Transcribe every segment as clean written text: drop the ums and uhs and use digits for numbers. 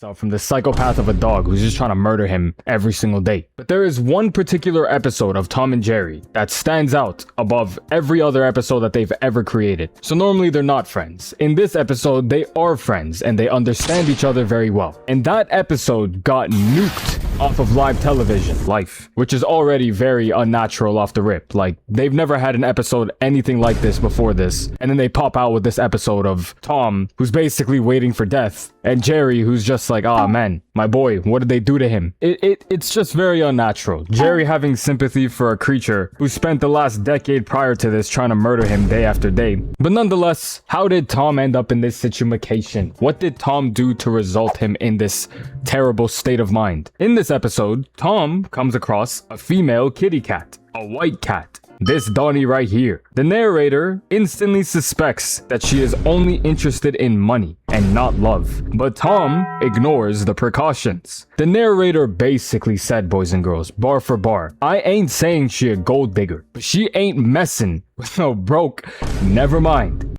out from the psychopath of a dog who's just trying to murder him every single day. But there is one particular episode of Tom and Jerry that stands out above every other episode that they've ever created. So normally they're not friends. In this episode, they are friends and they understand each other very well. And that episode got nuked off of live television, Life, which is already very unnatural off the rip. Like, they've never had an episode anything like this before this, and then they pop out with this episode of Tom, who's basically waiting for death, and Jerry, who's just like, ah, man, my boy, what did they do to him? It's just very unnatural. Jerry having sympathy for a creature who spent the last decade prior to this trying to murder him day after day. But nonetheless, how did Tom end up in this situation? What did Tom do to result him in this terrible state of mind? In this episode, Tom comes across a female kitty cat, a white cat. This Donnie right here. The narrator instantly suspects that she is only interested in money and not love, but Tom ignores the precautions. The narrator basically said, boys and girls, bar for bar, I ain't saying she a gold digger, but she ain't messing with no broke, never mind.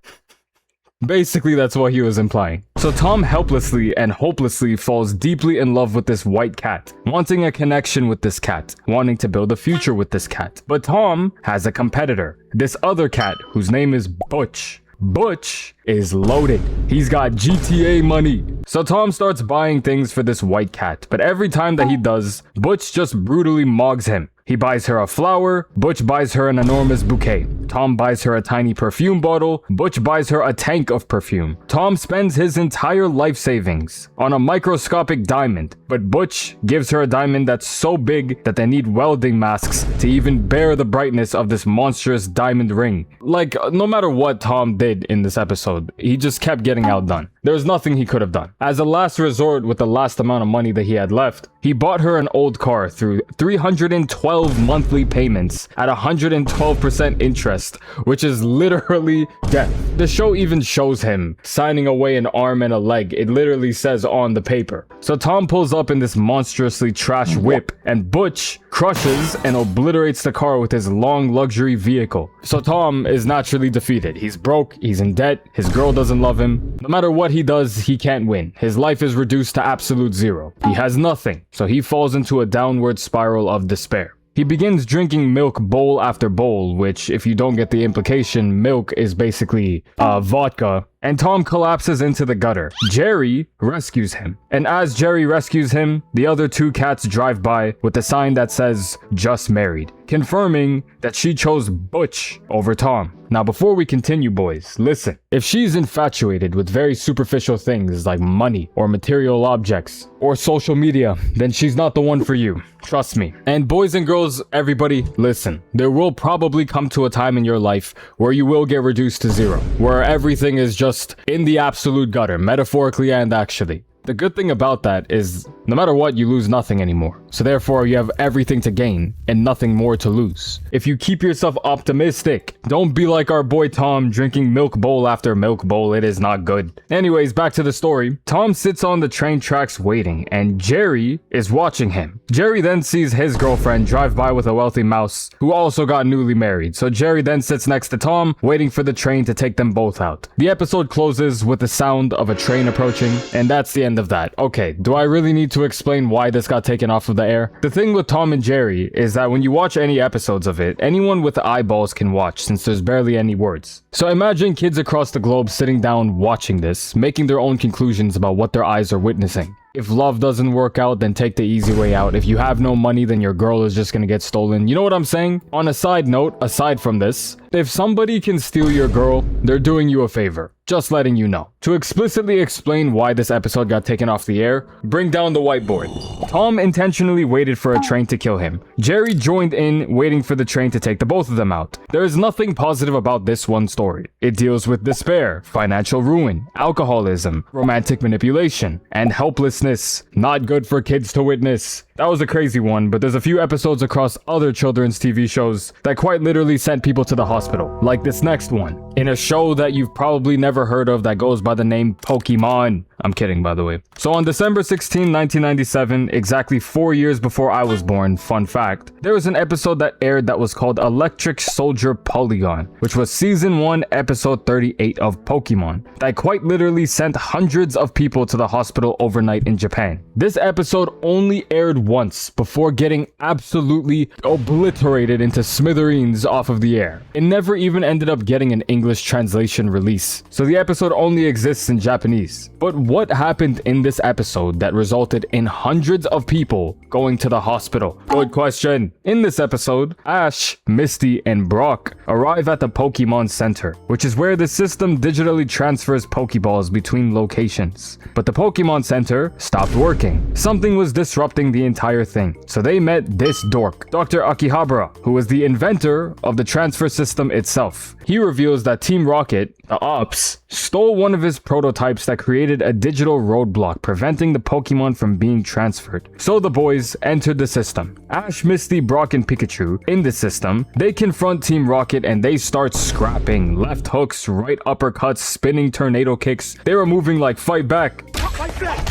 Basically, that's what he was implying. So Tom helplessly and hopelessly falls deeply in love with this white cat, wanting a connection with this cat, wanting to build a future with this cat. But Tom has a competitor, this other cat whose name is Butch. Butch is loaded. He's got GTA money. So Tom starts buying things for this white cat, but every time that he does, Butch just brutally mogs him. He buys her a flower, Butch buys her an enormous bouquet. Tom buys her a tiny perfume bottle, Butch buys her a tank of perfume. Tom spends his entire life savings on a microscopic diamond, but Butch gives her a diamond that's so big that they need welding masks to even bear the brightness of this monstrous diamond ring. Like, no matter what Tom did in this episode, he just kept getting outdone. There was nothing he could have done. As a last resort with the last amount of money that he had left, he bought her an old car through 312 monthly payments at 112% interest, which is literally death. The show even shows him signing away an arm and a leg. It literally says on the paper. So Tom pulls up in this monstrously trash whip, and Butch crushes and obliterates the car with his long luxury vehicle. So Tom is naturally defeated. He's broke, he's in debt, his girl doesn't love him. No matter what he does, he can't win. His life is reduced to absolute zero. He has nothing, so he falls into a downward spiral of despair. He begins drinking milk bowl after bowl, which, if you don't get the implication, milk is basically vodka. And Tom collapses into the gutter. Jerry rescues him. And as Jerry rescues him, the other two cats drive by with a sign that says, just married, confirming that she chose Butch over Tom. Now, before we continue, boys, listen. If she's infatuated with very superficial things like money or material objects or social media, then she's not the one for you. Trust me. And boys and girls, everybody, listen. There will probably come to a time in your life where you will get reduced to zero, where everything is just in the absolute gutter, metaphorically and actually. The good thing about that is, no matter what, you lose nothing anymore. So therefore, you have everything to gain and nothing more to lose. If you keep yourself optimistic, don't be like our boy Tom drinking milk bowl after milk bowl. It is not good. Anyways, back to the story. Tom sits on the train tracks waiting, and Jerry is watching him. Jerry then sees his girlfriend drive by with a wealthy mouse who also got newly married. So Jerry then sits next to Tom, waiting for the train to take them both out. The episode closes with the sound of a train approaching, and that's the end of that. Okay, do I really need to explain why this got taken off of the air? The thing with Tom and Jerry is that when you watch any episodes of it, anyone with eyeballs can watch since there's barely any words. So imagine kids across the globe sitting down watching this, making their own conclusions about what their eyes are witnessing. If love doesn't work out, then take the easy way out. If you have no money, then your girl is just gonna get stolen. You know what I'm saying? On a side note, aside from this, if somebody can steal your girl, they're doing you a favor. Just letting you know. To explicitly explain why this episode got taken off the air, bring down the whiteboard. Tom intentionally waited for a train to kill him. Jerry joined in, waiting for the train to take the both of them out. There is nothing positive about this one story. It deals with despair, financial ruin, alcoholism, romantic manipulation, and helplessness. Not good for kids to witness. That was a crazy one, but there's a few episodes across other children's TV shows that quite literally sent people to the hospital, like this next one, in a show that you've probably never heard of that goes by the name Pokemon. I'm kidding, by the way. So on December 16, 1997, exactly 4 years before I was born, fun fact, there was an episode that aired that was called Electric Soldier Polygon, which was season 1, episode 38 of Pokemon, that quite literally sent hundreds of people to the hospital overnight in Japan. This episode only aired once before getting absolutely obliterated into smithereens off of the air. It never even ended up getting an English translation release, so the episode only exists in Japanese. But what happened in this episode that resulted in hundreds of people going to the hospital? Good question. In this episode, Ash, Misty, and Brock arrive at the Pokemon Center, which is where the system digitally transfers Pokeballs between locations. But the Pokemon Center stopped working. Something was disrupting the entire thing. So they met this dork, Dr. Akihabara, who was the inventor of the transfer system itself. He reveals that Team Rocket, the Ops, stole one of his prototypes that created a digital roadblock preventing the Pokemon from being transferred. So the boys entered the system. Ash, Misty, Brock, and Pikachu in the system, they confront Team Rocket and they start scrapping. Left hooks, right uppercuts, spinning tornado kicks. They were moving like fight back. Fight back!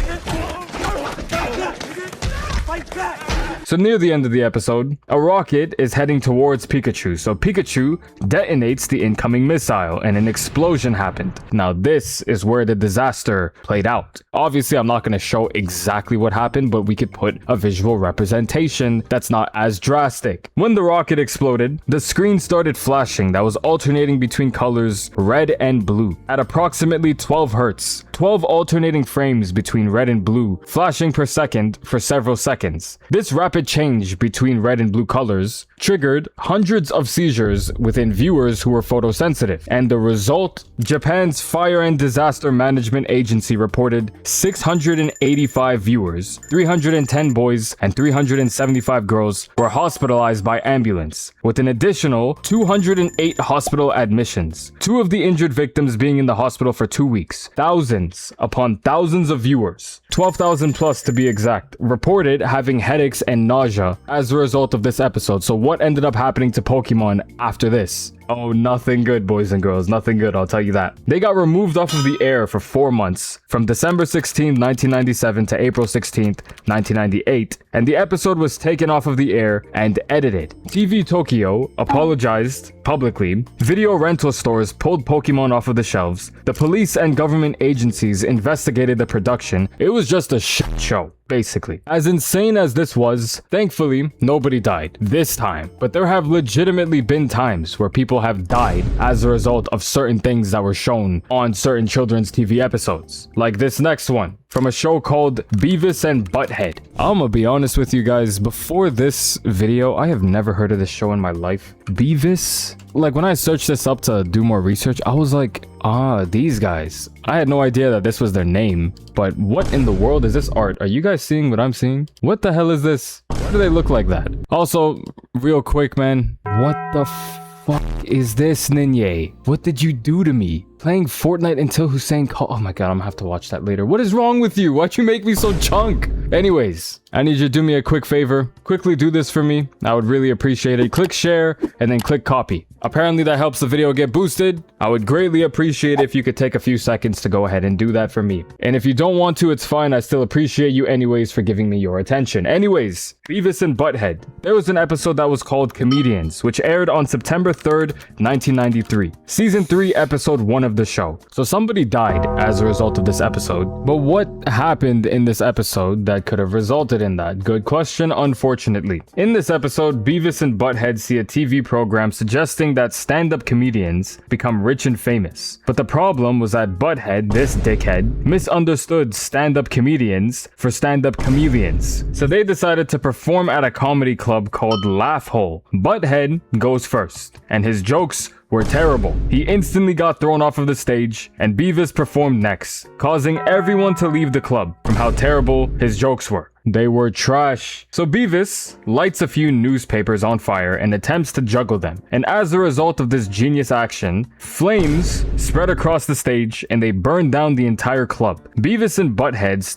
Fight back! So near the end of the episode, a rocket is heading towards Pikachu, so Pikachu detonates the incoming missile and an explosion happened. Now this is where the disaster played out. Obviously I'm not going to show exactly what happened, but we could put a visual representation that's not as drastic. When the rocket exploded, the screen started flashing that was alternating between colors red and blue at approximately 12 Hz. 12 alternating frames between red and blue, flashing per second for several seconds. This rapid change between red and blue colors triggered hundreds of seizures within viewers who were photosensitive, and the result, Japan's Fire and Disaster Management Agency reported 685 viewers, 310 boys and 375 girls were hospitalized by ambulance, with an additional 208 hospital admissions, 2 of the injured victims being in the hospital for 2 weeks. Thousands upon thousands of viewers, 12,000 plus to be exact, reported having headaches and nausea as a result of this episode. So what ended up happening to Pokemon after this? Oh, nothing good, boys and girls. Nothing good, I'll tell you that. They got removed off of the air for 4 months, from December 16, 1997 to April 16, 1998, and the episode was taken off of the air and edited. TV Tokyo apologized publicly, video rental stores pulled Pokemon off of the shelves, the police and government agencies investigated the production. It was just a shit show, basically. As insane as this was, thankfully, nobody died this time, but there have legitimately been times where people have died as a result of certain things that were shown on certain children's TV episodes. Like this next one, from a show called Beavis and Butthead. I'm gonna be honest with you guys, before this video, I have never heard of this show in my life. Beavis? Like when I searched this up to do more research, I was like, these guys. I had no idea that this was their name, but what in the world is this art? Are you guys seeing what I'm seeing? What the hell is this? Why do they look like that? Also, real quick, man, what the fuck is this, Ninye? What did you do to me? Playing Fortnite until Hussein called. Oh my god, I'm gonna have to watch that later. What is wrong with you? Why'd you make me so chunk? Anyways, I need you to do me a quick favor. Quickly do this for me. I would really appreciate it. Click share and then click copy. Apparently that helps the video get boosted. I would greatly appreciate it if you could take a few seconds to go ahead and do that for me. And if you don't want to, it's fine. I still appreciate you anyways for giving me your attention. Anyways, Beavis and Butthead. There was an episode that was called Comedians, which aired on September 3rd, 1993. Season 3, episode 1 of the show. So somebody died as a result of this episode. But what happened in this episode that could have resulted in that? Good question, unfortunately. In this episode, Beavis and Butthead see a TV program suggesting that stand-up comedians become rich and famous. But the problem was that Butthead, this dickhead, misunderstood stand-up comedians for stand-up chameleons. So they decided to perform at a comedy club called Laugh Hole. Butthead goes first, and his jokes were terrible. He instantly got thrown off of the stage, and Beavis performed next, causing everyone to leave the club from how terrible his jokes were. They were trash. So Beavis lights a few newspapers on fire and attempts to juggle them. And as a result of this genius action, flames spread across the stage and they burn down the entire club. Beavis and Butthead